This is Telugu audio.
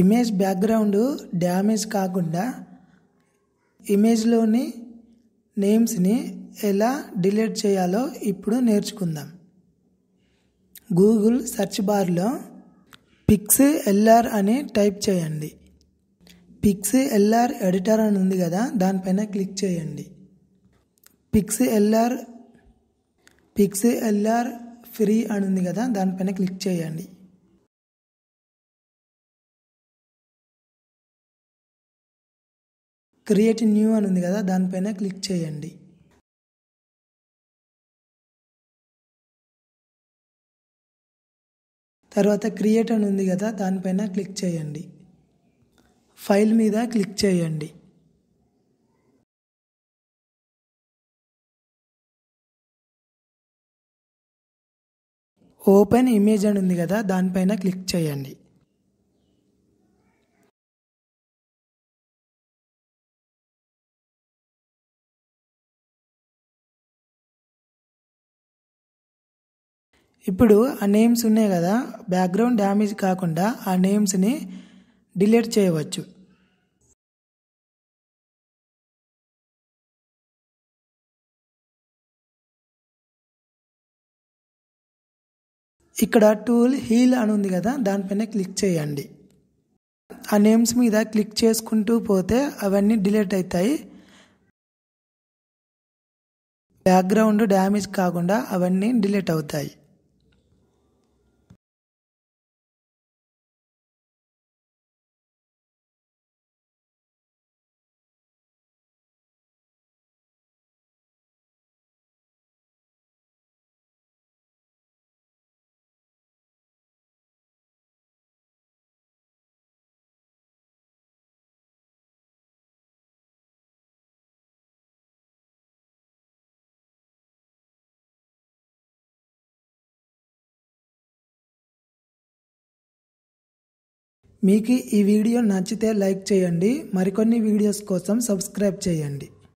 ఇమేజ్ బ్యాక్గ్రౌండ్ డ్యామేజ్ కాకుండా ఇమేజ్లోని నేమ్స్ని ఎలా డిలీట్ చేయాలో ఇప్పుడు నేర్చుకుందాం. గూగుల్ సెర్చ్ బార్లో పిక్స్ఎల్ఆర్ అని టైప్ చేయండి. పిక్స్ఎల్ఆర్ ఎడిటర్ అని ఉంది కదా, దానిపైన క్లిక్ చేయండి. పిక్స్ఎల్ఆర్ ఫ్రీ అని ఉంది కదా, దానిపైన క్లిక్ చేయండి. క్రియేట్ న్యూ అని ఉంది కదా, దానిపైన క్లిక్ చేయండి. తర్వాత క్రియేట్ అని ఉంది కదా, దానిపైన క్లిక్ చేయండి. ఫైల్ మీద క్లిక్ చేయండి. ఓపెన్ ఇమేజ్ అని ఉంది కదా, దానిపైన క్లిక్ చేయండి. ఇప్పుడు ఆ నేమ్స్ ఉన్నాయి కదా, బ్యాక్గ్రౌండ్ డ్యామేజ్ కాకుండా ఆ నేమ్స్ని డిలీట్ చేయవచ్చు. ఇక్కడ టూల్ హీల్ అని ఉంది కదా, దానిపైన క్లిక్ చేయండి. ఆ నేమ్స్ మీద క్లిక్ చేసుకుంటూ పోతే అవన్నీ డిలీట్ అవుతాయి. బ్యాక్గ్రౌండ్ డ్యామేజ్ కాకుండా అవన్నీ డిలీట్ అవుతాయి. మీకు ఈ వీడియో నచ్చితే లైక్ చేయండి. మరికొన్ని వీడియోస్ కోసం సబ్స్క్రైబ్ చేయండి.